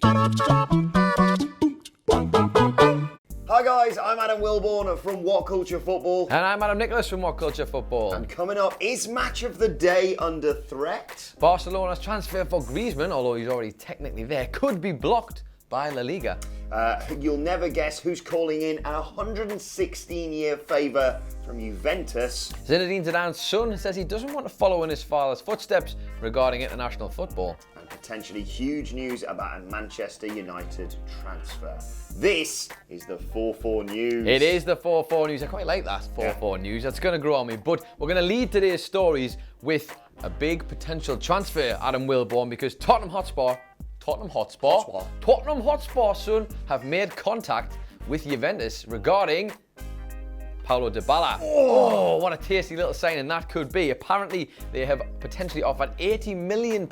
Hi guys, I'm Adam Wilborn from What Culture Football. And I'm Adam Nicholas from What Culture Football. And coming up, is match of the day under threat? Barcelona's transfer for Griezmann, although he's already technically there, could be blocked by La Liga. You'll never guess who's calling in a 116-year favour from Juventus. Zinedine Zidane's son says he doesn't want to follow in his father's footsteps regarding international football. And potentially huge news about a Manchester United transfer. This is the 4-4 news. It is the 4-4 news. I quite like that 4-4 news. That's going to grow on me. But we're going to lead today's stories with a big potential transfer, Adam Wilborn, because Tottenham Hotspur, son, have made contact with Juventus regarding Paulo Dybala. Oh, what a tasty little signing that could be. Apparently, they have potentially offered £80 million,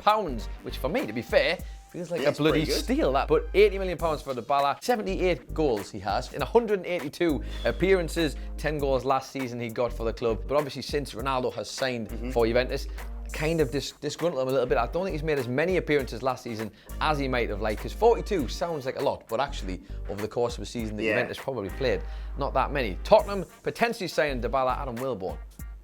which for me, to be fair, feels like a bloody steal, that. But £80 million for Dybala. 78 goals he has in 182 appearances. 10 goals last season he got for the club. But obviously, since Ronaldo has signed for Juventus, kind of disgruntled him a little bit. I don't think he's made as many appearances last season as he might have liked, because 42 sounds like a lot, but actually over the course of a season that Juventus probably played, not that many. Tottenham potentially signing Dybala. Adam Wilborn,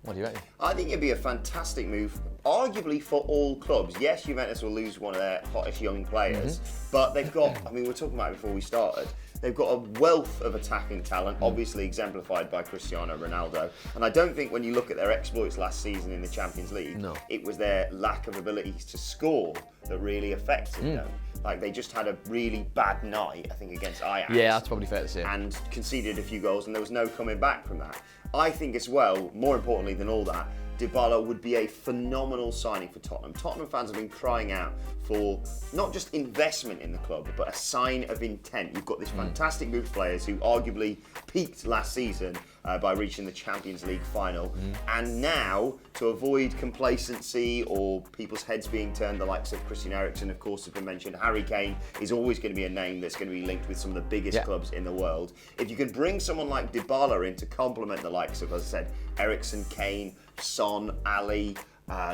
what do you reckon? I think it'd be a fantastic move, arguably for all clubs. Yes, Juventus will lose one of their hottest young players, but they've got, I mean, we were talking about it before we started, they've got a wealth of attacking talent, obviously exemplified by Cristiano Ronaldo. And I don't think when you look at their exploits last season in the Champions League, it was their lack of ability to score that really affected them. Like, they just had a really bad night, I think, against Ajax. Yeah, that's probably fair to say. And conceded a few goals, and there was no coming back from that. I think as well, more importantly than all that, Dybala would be a phenomenal signing for Tottenham. Tottenham fans have been crying out for not just investment in the club, but a sign of intent. You've got this fantastic group of players who arguably peaked last season by reaching the Champions League final. And now, to avoid complacency or people's heads being turned, the likes of Christian Eriksen, of course, has been mentioned. Harry Kane is always going to be a name that's going to be linked with some of the biggest clubs in the world. If you can bring someone like Dybala in to complement the likes of, as I said, Eriksen, Kane, Son, Ali,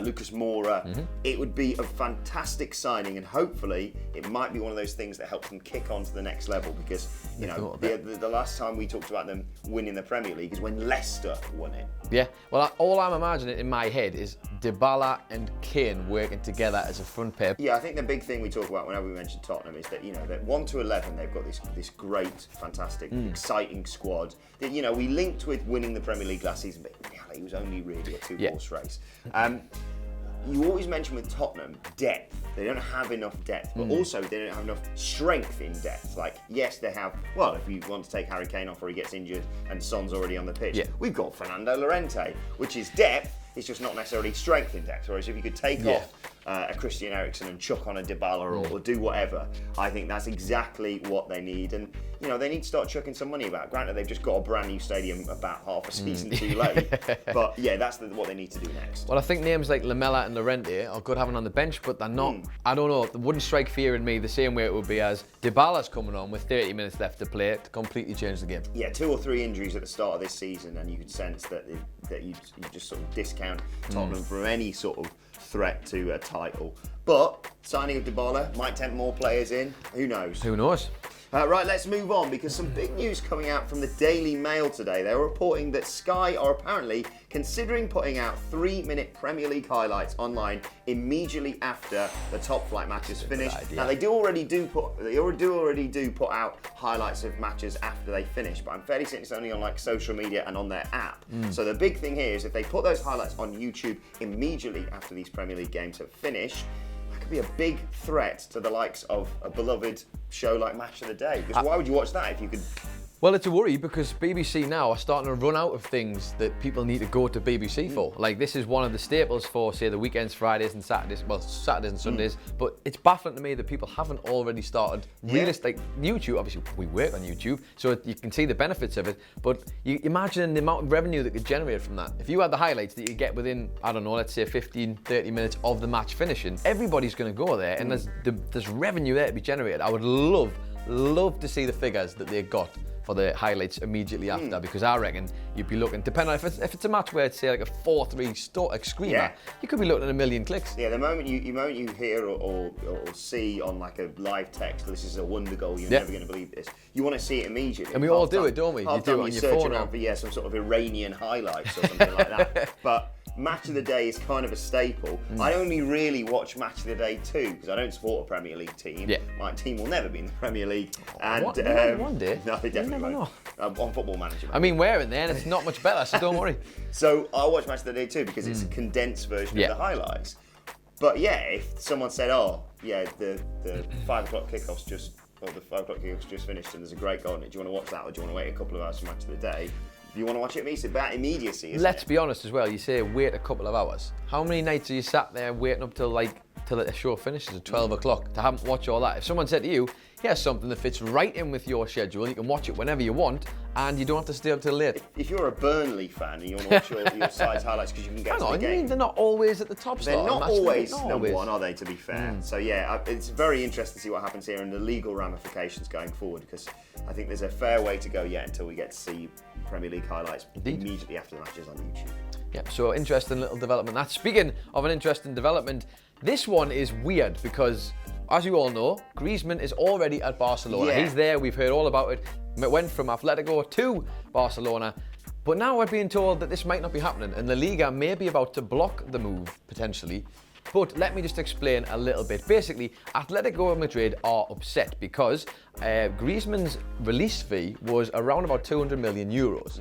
Lucas Moura, it would be a fantastic signing, and hopefully it might be one of those things that helps them kick on to the next level, because you know the last time we talked about them winning the Premier League is when Leicester won it. Yeah, well, all I'm imagining in my head is Dybala and Kane working together as a front pair. Yeah, I think the big thing we talk about whenever we mention Tottenham is that, you know, that 1 to 11 they've got this great, fantastic, exciting squad that, you know, we linked with winning the Premier League last season, but it was only really a two-horse race. You always mention with Tottenham depth. They don't have enough depth, but also they don't have enough strength in depth. Like, yes, they have, well, if you want to take Harry Kane off or he gets injured and Son's already on the pitch, we've got Fernando Llorente, which is depth, it's just not necessarily strength in depth. Whereas if you could take off a Christian Eriksen and chuck on a Dybala or do whatever, I think that's exactly what they need. And, you know, they need to start chucking some money about. Granted, they've just got a brand new stadium about half a season too late. But yeah, that's what they need to do next. Well, I think names like Lamela and Llorente are good having on the bench, but they're not, I don't know, it wouldn't strike fear in me the same way it would be as Dybala's coming on with 30 minutes left to play to completely change the game. Yeah, 2 or 3 injuries at the start of this season, and you could sense that you just sort of discount Tottenham from any sort of threat to a title. But signing of Dybala might tempt more players in. Who knows? Who knows? Right, let's move on, because some big news coming out from the Daily Mail today. They're reporting that Sky are apparently considering putting out 3-minute Premier League highlights online immediately after the top flight matches finish. Now they already do put out highlights of matches after they finish, but I'm fairly certain it's only on like social media and on their app. So the big thing here is if they put those highlights on YouTube immediately after these Premier League games have finished, be a big threat to the likes of a beloved show like Match of the Day. Because why would you watch that if you could? Well, it's a worry because BBC now are starting to run out of things that people need to go to BBC for. Like, this is one of the staples for, say, the weekends, Fridays and Saturdays, well, Saturdays and Sundays, but it's baffling to me that people haven't already started like YouTube. Obviously, we work on YouTube, so you can see the benefits of it, but you imagine the amount of revenue that could generate from that. If you had the highlights that you get within, I don't know, let's say 15, 30 minutes of the match finishing, everybody's going to go there, and there's revenue there to be generated. I would love to see the figures that they got for the highlights immediately after, because I reckon you'd be looking, depending on if it's a match where it's say like a 4-3 screamer, you could be looking at 1 million clicks. Yeah, the moment you hear or see on like a live text, this is a wonder goal, you're never going to believe this. You want to see it immediately. And we all do it, don't we? You do it on your phone now. For some sort of Iranian highlights or something like that. But Match of the Day is kind of a staple. I only really watch Match of the Day too, because I don't support a Premier League team. Yeah. My team will never be in the Premier League. And one day. No, they definitely won't. On Football Manager. I mean, we're in there and it's not much better, so don't worry. So I watch Match of the Day too, because it's a condensed version of the highlights. But yeah, if someone said, oh, yeah, the 5 o'clock kickoff's just, or the 5 o'clock kickoff's just finished and there's a great goal in it, do you want to watch that, or do you want to wait a couple of hours for Match of the Day? You want to watch it, it's about immediacy, isn't Let's be honest as well, you say wait a couple of hours. How many nights are you sat there waiting up till the show finishes at 12 o'clock to have watch all that? If someone said to you, here's something that fits right in with your schedule, you can watch it whenever you want, and you don't have to stay up till late. If you're a Burnley fan and you want to watch your side's highlights because you can get to the game. You mean they're not always at the top They're slot? not always number one, are they, to be fair? So yeah, it's very interesting to see what happens here and the legal ramifications going forward, because I think there's a fair way to go yet until we get to see Premier League highlights immediately after the matches on YouTube. Yeah, so interesting little development. That's speaking of an interesting development. This one is weird because, as you all know, Griezmann is already at Barcelona. Yeah. He's there, we've heard all about it. It went from Atletico to Barcelona. But now we're being told that this might not be happening and the Liga may be about to block the move, potentially. But let me just explain a little bit. Basically, Atletico Madrid are upset because Griezmann's release fee was around about 200 million euros.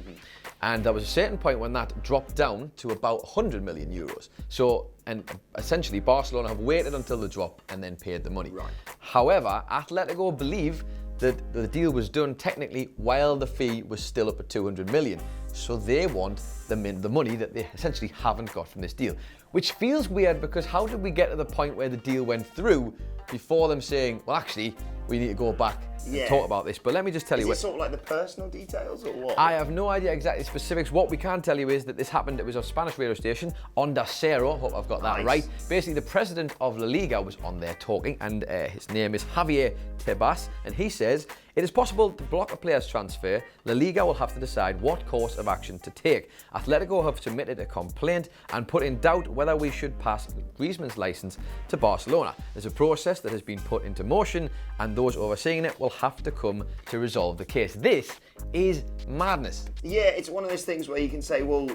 And there was a certain point when that dropped down to about 100 million euros. So, and essentially Barcelona have waited until the drop and then paid the money. Right. However, Atletico believe that the deal was done technically while the fee was still up at 200 million. So they want the money that they essentially haven't got from this deal. Which feels weird because how did we get to the point where the deal went through before them saying, well, actually, we need to go back and talk about this. But let me just tell you. Is it sort of like the personal details or what? I have no idea exactly specifics. What we can tell you is that this happened, it was a Spanish radio station, Onda Cero, hope I've got that right. Basically, the president of La Liga was on there talking, and his name is Javier Tebas, and he says, it is possible to block a player's transfer. La Liga will have to decide what course of action to take. Atletico have submitted a complaint and put in doubt whether we should pass Griezmann's licence to Barcelona. There's a process that has been put into motion, and those overseeing it will have to come to resolve the case. This is madness. Yeah, it's one of those things where you can say, well,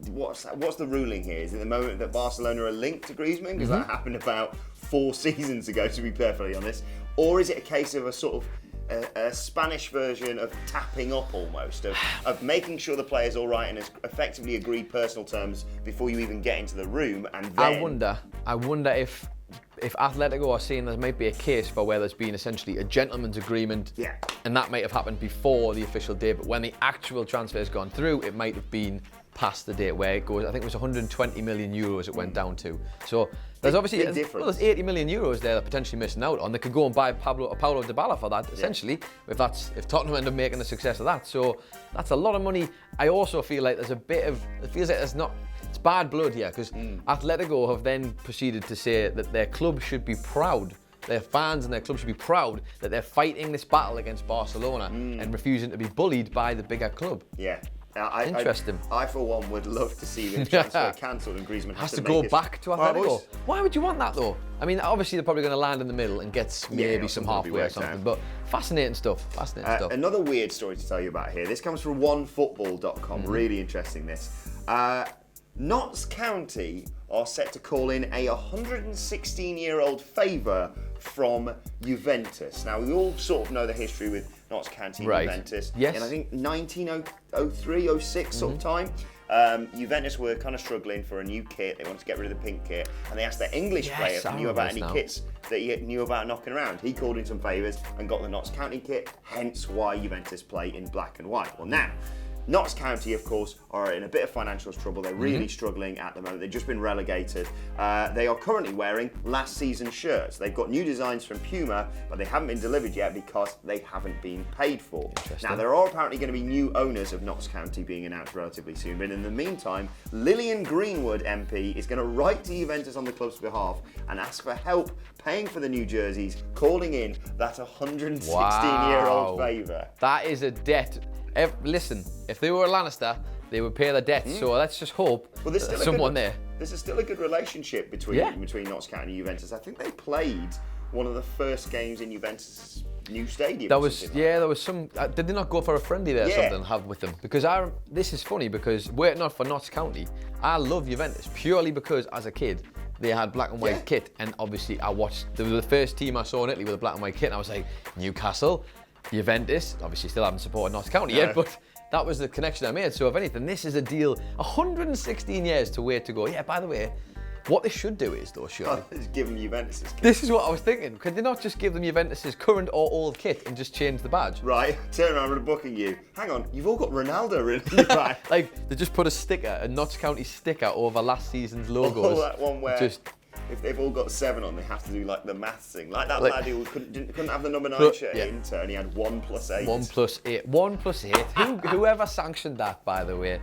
what's the ruling here? Is it the moment that Barcelona are linked to Griezmann? Because that happened about 4 seasons ago, to be perfectly honest. Or is it a case of a sort of a Spanish version of tapping up almost, of making sure the player's all right and has effectively agreed personal terms before you even get into the room, and then... I wonder if Atletico are saying there might be a case for where there's been essentially a gentleman's agreement, and that might have happened before the official date, but when the actual transfer has gone through, it might have been past the date where it goes. I think it was 120 million euros it went down to. So there's obviously there's 80 million euros there they're potentially missing out on. They could go and buy Paulo Dybala for that, essentially, if Tottenham end up making a success of that. So that's a lot of money. I also feel like there's a bit of, it feels like it's bad blood here, because Atletico have then proceeded to say that their club should be proud, their fans and their club should be proud that they're fighting this battle against Barcelona and refusing to be bullied by the bigger club. Yeah. Interesting. I, for one, would love to see the transfer cancelled and Griezmann has to go back to Atletico. Why would you want that though? I mean, obviously they're probably going to land in the middle and get maybe some halfway or something, but fascinating stuff. Another weird story to tell you about here. This comes from onefootball.com. Really interesting, this. Notts County are set to call in a 116-year-old favour from Juventus. Now, we all sort of know the history with Notts County and Juventus. Yes. In, I think, 1903, 06 sort of time. Juventus were kind of struggling for a new kit. They wanted to get rid of the pink kit, and they asked their English player if he knew about any kits that he knew about knocking around. He called in some favours and got the Notts County kit, hence why Juventus play in black and white. Well, now, Notts County, of course, are in a bit of financial trouble. They're really struggling at the moment. They've just been relegated. They are currently wearing last season's shirts. They've got new designs from Puma, but they haven't been delivered yet because they haven't been paid for. Now, there are apparently going to be new owners of Notts County being announced relatively soon, but in the meantime, Lillian Greenwood MP is going to write to Juventus on the club's behalf and ask for help paying for the new jerseys, calling in that 116-year-old favour. That is a debt. Listen, if they were a Lannister, they would pay their debts. So let's just hope there's someone there. There's still a good relationship between Notts County and Juventus. I think they played one of the first games in Juventus' new stadium. There was some. Did they not go for a friendly there or something? Have with them? Because this is funny because were it not for Notts County, I love Juventus purely because as a kid they had black and white kit, and obviously they were the first team I saw in Italy with a black and white kit, and I was like, Newcastle, Juventus. Obviously, still haven't supported Notts County yet, but that was the connection I made. So if anything, this is a deal. 116 years to wait to go. Yeah, by the way, what they should do is, though, surely, just give them Juventus's kit. This is what I was thinking. Could they not just give them Juventus's current or old kit and just change the badge? Right, turn around and booking you. Hang on, you've all got Ronaldo really, right? Like, they just put a Notts County sticker over last season's logos. Oh, that one where if they've all got 7 on, they have to do like the maths thing. Like that lad who couldn't have the number 9 shirt at Inter, and he had 1 + 8. 1 + 8. 1 + 8. Whoever sanctioned that, by the way.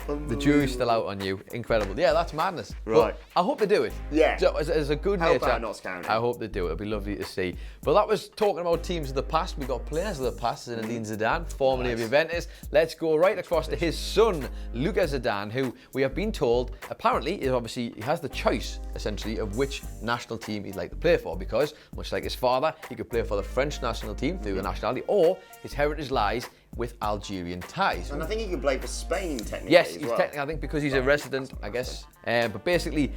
The jury's still out on you. Incredible. Yeah, that's madness. Right. But I hope they do it. Yeah. As a good Help nature. out Notts County. I hope they do it. It'll be lovely to see. But that was talking about teams of the past. We got players of the past. Zinedine Zidane, formerly of Juventus. Let's go right across to his son, Luka Zidane, who we have been told apparently he has the choice essentially of which national team he'd like to play for, because much like his father, he could play for the French national team through the nationality, or his heritage lies with Algerian ties. And I think he can play for Spain technically. Yes, he's technically, I think, because he's a resident, I guess. But basically,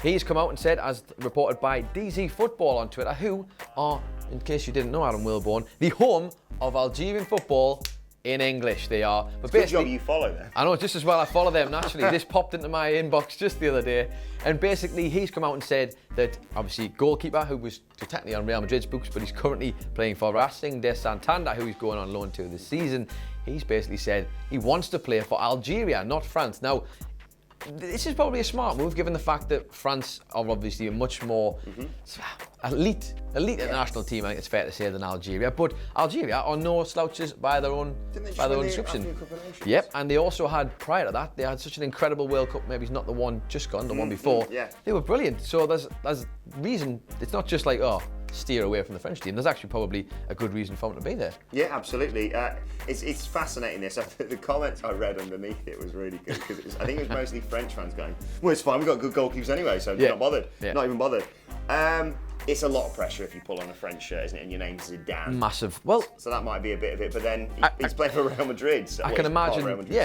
he's come out and said, as reported by DZ Football on Twitter, who are, in case you didn't know, Adam Wilborn, the home of Algerian football in English. They are. But good job you follow them. I know, just as well I follow them naturally. This popped into my inbox just the other day. And basically, he's come out and said that, obviously, goalkeeper, who was technically on Real Madrid's books, but he's currently playing for Racing de Santander, who he's going on loan to this season. He's basically said he wants to play for Algeria, not France. Now, this is probably a smart move, given the fact that France are obviously a much more elite international team, I think it's fair to say, than Algeria. But Algeria are no slouches by their own description. Yep, and they also had, prior to that, they had such an incredible World Cup. Maybe it's not the one just gone, the one before. They were brilliant. So there's reason. It's not just like, steer away from the French team. There's actually probably a good reason for them to be there. Yeah, absolutely. It's fascinating, this. The comments I read underneath it was really good, because I think it was mostly French fans going, well, it's fine, we've got good goalkeepers anyway, so not bothered. Not even bothered. It's a lot of pressure if you pull on a French shirt, isn't it? And your name's Zidane. Massive. Well, so that might be a bit of it, but then he's playing for Real Madrid. So I can imagine.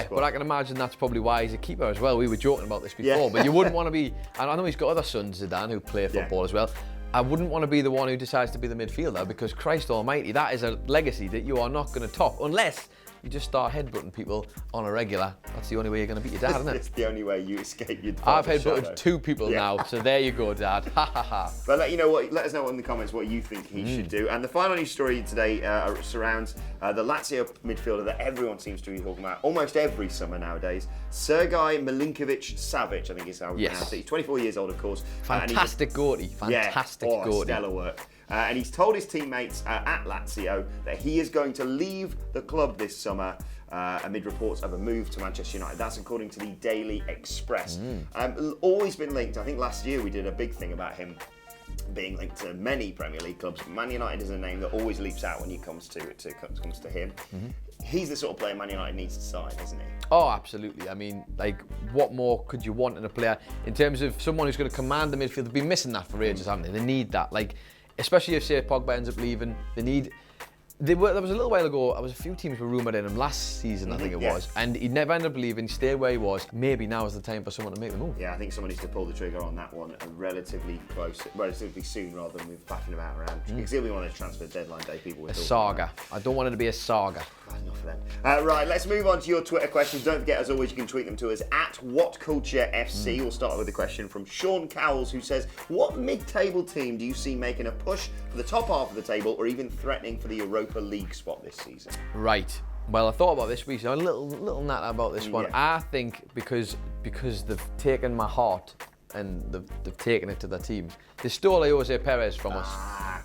But I can imagine that's probably why he's a keeper as well. We were joking about this before, but you wouldn't want to be. And I know he's got other sons, Zidane, who play football as well. I wouldn't want to be the one who decides to be the midfielder, because Christ almighty, that is a legacy that you are not going to top unless you just start headbutting people on a regular. That's the only way you're going to beat your dad, isn't it? It's the only way you escape your dad. I've headbutted 2 people now, so there you go, Dad. Ha ha ha. But let us know in the comments what you think he should do. And the final news story today surrounds the Lazio midfielder that everyone seems to be talking about almost every summer nowadays, Sergei Milinkovic Savic, I think is how we pronounce it. He's 24 years old, of course. Fantastic goalie. Fantastic goalie. Stellar work. And he's told his teammates at Lazio that he is going to leave the club this summer amid reports of a move to Manchester United. That's according to the Daily Express. Always been linked. I think last year we did a big thing about him being linked to many Premier League clubs. Man United is a name that always leaps out when it comes to him. He's the sort of player Man United needs to sign, isn't he? Oh, absolutely. I mean, like, what more could you want in a player in terms of someone who's going to command the midfield? They've been missing that for ages, haven't they? They need that. Like, especially if, say, Pogba ends up leaving, there was a little while ago, a few teams were rumoured in him last season, I think it was, and he never ended up leaving, he stayed where he was. Maybe now is the time for someone to make the move. Yeah, I think someone needs to pull the trigger on that one relatively soon, rather than with faffing about around. Because he'll be one of those transfer deadline day people. A saga. I don't want it to be a saga. Enough of them. Right, let's move on to your Twitter questions. Don't forget, as always, you can tweet them to us at WhatCultureFC. We'll start with a question from Sean Cowles, who says, what mid-table team do you see making a push for the top half of the table, or even threatening for the Europa League spot this season? Right. Well, I thought about this week, so a little natter about this one. Yeah. I think because they've taken my heart and they've taken it to their teams, they stole Jose Perez from us.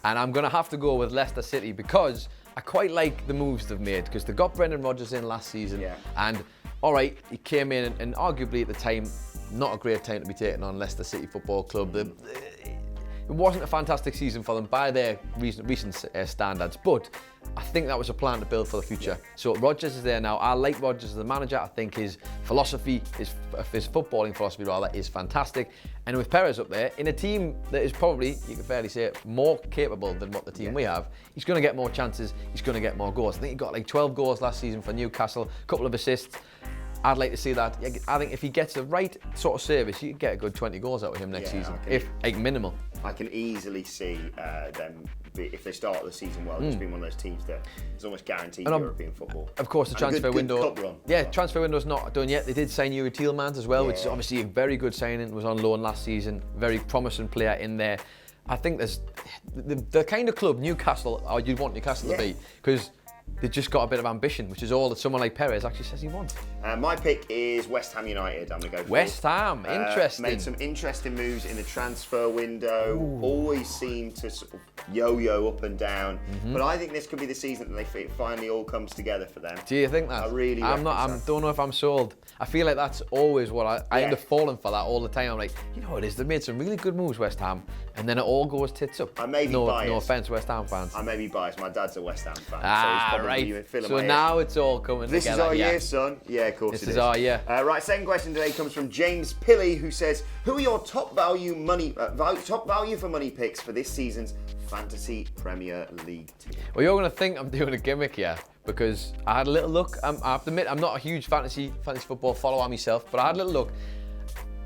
And I'm going to have to go with Leicester City because I quite like the moves they've made, because they got Brendan Rodgers in last season. Yeah. And, all right, he came in and arguably at the time, not a great time to be taking on Leicester City Football Club. It wasn't a fantastic season for them by their recent standards, but I think that was a plan to build for the future. So Rodgers is there now. I like Rodgers as the manager. I think his philosophy, his footballing philosophy rather, is fantastic. And with Perez up there, in a team that is probably, you can fairly say it, more capable than what the team we have, he's going to get more chances, he's going to get more goals. I think he got like 12 goals last season for Newcastle, a couple of assists. I'd like to see that. I think if he gets the right sort of service, you can get a good 20 goals out of him next season, if like minimal. I can easily see them, if they start the season well, just being one of those teams that is almost guaranteed European football. Of course, the transfer window. Good cup run. Yeah, transfer window's not done yet. They did sign Yuri Tielemans as well, which is obviously a very good signing. Was on loan last season. Very promising player in there. I think there's the kind of club Newcastle, or you'd want Newcastle to be, because they've just got a bit of ambition, which is all that someone like Perez actually says he wants. My pick is West Ham United. I'm going to go for West Ham, interesting. Made some interesting moves in the transfer window. Always seem to sort of yo-yo up and down. But I think this could be the season that it finally all comes together for them. Do you think that? I really reckon so. Don't know if I'm sold. I feel like that's always what I end up falling for that all the time. I'm like, you know what it is? They've made some really good moves, West Ham, and then it all goes tits up. I may be biased. No offense, West Ham fans. I may be biased. My dad's a West Ham fan. Right. So now it's all coming this together. This is our year, son. Yeah, of course this it is. This is our year. Right, second question today comes from James Pilley, who says, who are your top value for money picks for this season's Fantasy Premier League team? Well, you're going to think I'm doing a gimmick here, because I had a little look. I have to admit, I'm not a huge fantasy football follower myself, but I had a little look.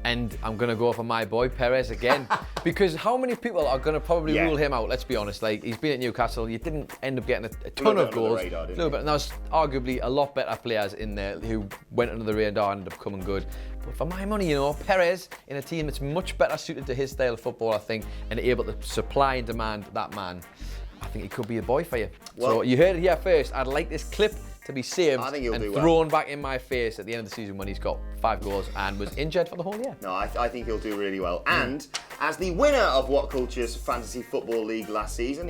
And I'm going to go for my boy, Perez, again. Because how many people are going to probably rule him out? Let's be honest. Like, he's been at Newcastle. You didn't end up getting a ton of goals. And there's arguably a lot better players in there who went under the radar and ended up coming good. But for my money, Perez in a team that's much better suited to his style of football, I think, and able to supply and demand that man, I think he could be a boy for you. Well, so you heard it here first. I'd like this clip to be saved and thrown back in my face at the end of the season when he's got 5 goals and was injured for the whole year. No, I think he'll do really well. And as the winner of What Culture's Fantasy Football League last season,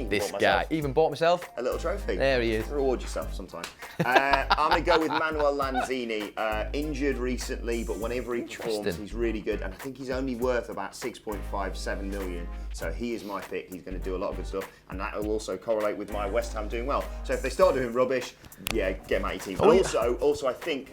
even bought myself a little trophy. There he is. Reward yourself sometime. I'm going to go with Manuel Lanzini. Injured recently, but whenever he performs, he's really good. And I think he's only worth about 6.57 million. So he is my pick. He's going to do a lot of good stuff. And that will also correlate with my West Ham doing well. So if they start doing rubbish, get him out of your team. But also I think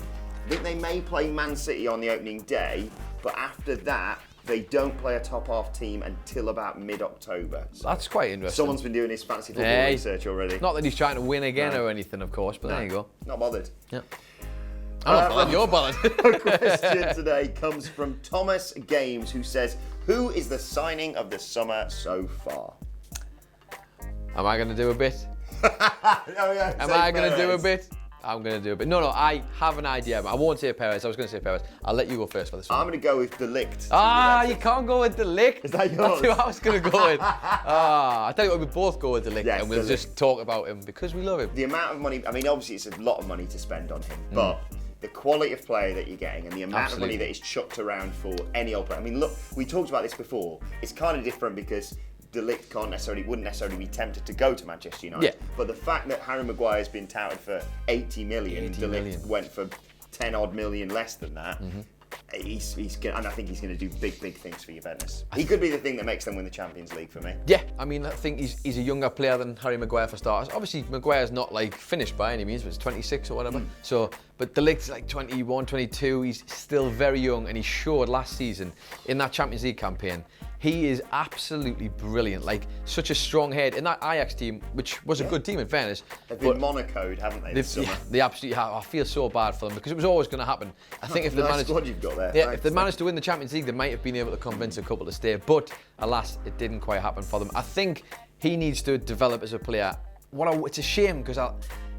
they may play Man City on the opening day, but after that, they don't play a top-half team until about mid-October. So that's quite interesting. Someone's been doing his fantasy football research already. Not that he's trying to win again or anything, of course, but there you go. Not bothered. Yeah. I'm not bothered, you're bothered. Our question today comes from Thomas Games, who says, who is the signing of the summer so far? Am I going to do a bit? Am I going to do a bit? I'm going to do a bit. No, I have an idea. I won't say Perez. I was going to say Perez. I'll let you go first for this one. I'm going to go with De Ligt. You can't go with De Ligt. Is that yours? That's who I was going to go with. I tell you what, we both go with De Ligt, and we'll just talk about him because we love him. The amount of money, I mean, obviously it's a lot of money to spend on him, but the quality of player that you're getting and the amount of money that is chucked around for any old player. I mean, look, we talked about this before. It's kind of different because De Ligt wouldn't necessarily be tempted to go to Manchester United. Yeah. But the fact that Harry Maguire's been touted for 80 million, De Ligt went for 10 odd million less than that. He's gonna, and I think he's going to do big things for Juventus. He could be the thing that makes them win the Champions League for me. Yeah, I mean, I think he's a younger player than Harry Maguire for starters. Obviously, Maguire's not like finished by any means, but he's 26 or whatever. So, but De Ligt's like 21, 22. He's still very young, and he showed last season in that Champions League campaign. He is absolutely brilliant, like such a strong head in that Ajax team, which was a good team in fairness. They've been Monaco'd, haven't they, this summer? Yeah, they absolutely have. I feel so bad for them because it was always going to happen. I think if they managed, squad you've got there. Yeah, if they managed to win the Champions League, they might have been able to convince a couple to stay. But alas, it didn't quite happen for them. I think he needs to develop as a player. It's a shame because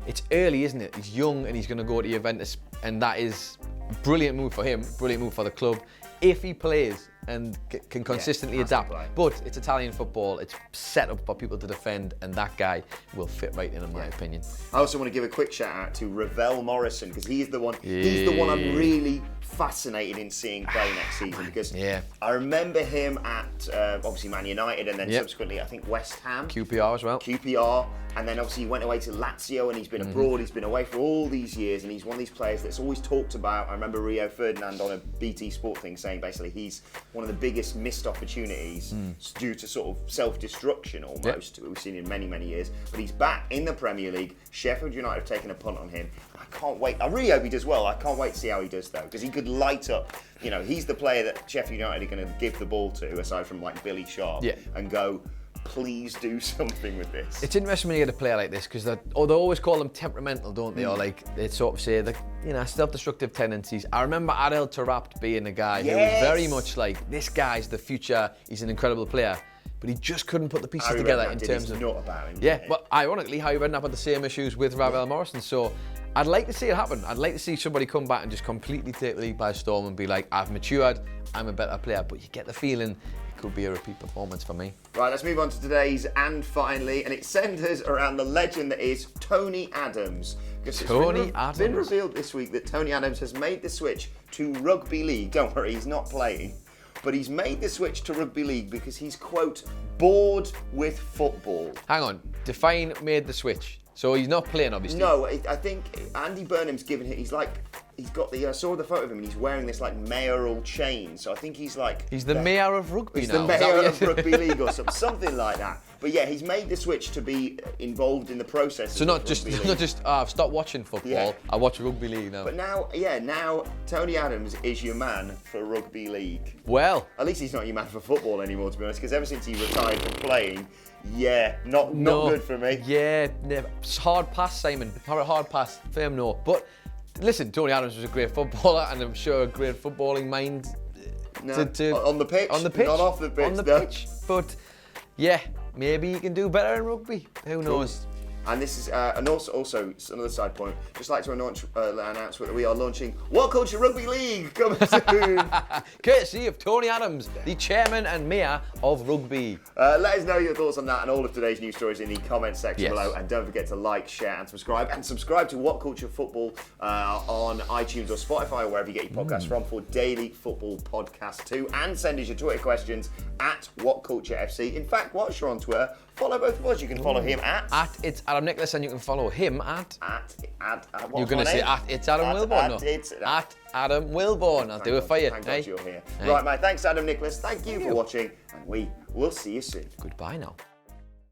it's early, isn't it? He's young and he's going to go to Juventus, and that is a brilliant move for him, brilliant move for the club. If he plays and can consistently has to adapt. play. But it's Italian football. It's set up for people to defend, and that guy will fit right in my opinion. I also want to give a quick shout out to Ravel Morrison, because he's the one. He's the one I'm really fascinated in seeing play next season, because I remember him at obviously Man United, and then subsequently I think West Ham, QPR as well. QPR, and then obviously he went away to Lazio, and he's been abroad. He's been away for all these years, and he's one of these players that's always talked about. I remember Rio Ferdinand on a BT Sport thing saying basically he's one of the biggest missed opportunities due to sort of self-destruction almost. We've seen in many, many years, but he's back in the Premier League. Sheffield United have taken a punt on him. I can't wait. I really hope he does well. I can't wait to see how he does though, because he could light up. You know, he's the player that Sheffield United are going to give the ball to, aside from like Billy Sharp, and go, please do something with this. It's interesting when you get a player like this, because they always call them temperamental, don't they? Or like they sort of say that, you know, self-destructive tendencies. I remember Adel Taarabt being a guy who was very much like, this guy's the future. He's an incredible player. But he just couldn't put the pieces together in terms of. Not about him. Yeah, but ironically, how you ended up with the same issues with Ravel Morrison. So I'd like to see it happen. I'd like to see somebody come back and just completely take the league by storm and be like, I've matured, I'm a better player. But you get the feeling it could be a repeat performance for me. Right, let's move on to today's and finally, and it centres around the legend that is Tony Adams. Tony Adams. It's been revealed this week that Tony Adams has made the switch to rugby league. Don't worry, he's not playing. But he's made the switch to rugby league because he's, quote, bored with football. Hang on, define made the switch. So he's not playing, obviously. No, I think Andy Burnham's given him, he's got the, I saw the photo of him and he's wearing this like mayoral chain. So I think he's like... He's the mayor of rugby he's now. He's the mayor of rugby league or something like that. But yeah, he's made the switch to be involved in the process. So not just, I've stopped watching football, I watch rugby league now. But now Tony Adams is your man for rugby league. Well. At least he's not your man for football anymore, to be honest, because ever since he retired from playing, not good for me. Yeah, it's hard pass, Simon. Hard pass, firm no. But listen, Tony Adams was a great footballer, and I'm sure a great footballing mind. On the pitch, not off the pitch. On the pitch, but yeah, maybe he can do better in rugby. Who knows? And this is, and also another side point. Just like to announce that we are launching What Culture Rugby League coming soon. Courtesy of Tony Adams, the chairman and mayor of rugby. Let us know your thoughts on that and all of today's news stories in the comments section below. And don't forget to like, share, and subscribe. And subscribe to What Culture Football on iTunes or Spotify or wherever you get your podcasts from for daily football podcasts too. And send us your Twitter questions at What Culture FC. In fact, whilst you're on Twitter, follow both of us. You can follow him at It's Adam Nicholas, and you can follow him at you're going to say at It's Adam Wilborn. At Adam Wilborn. I'll do it for you. Thank God you're here. Right, mate. Thanks, Adam Nicholas. Thank you for watching, and we will see you soon. Goodbye now.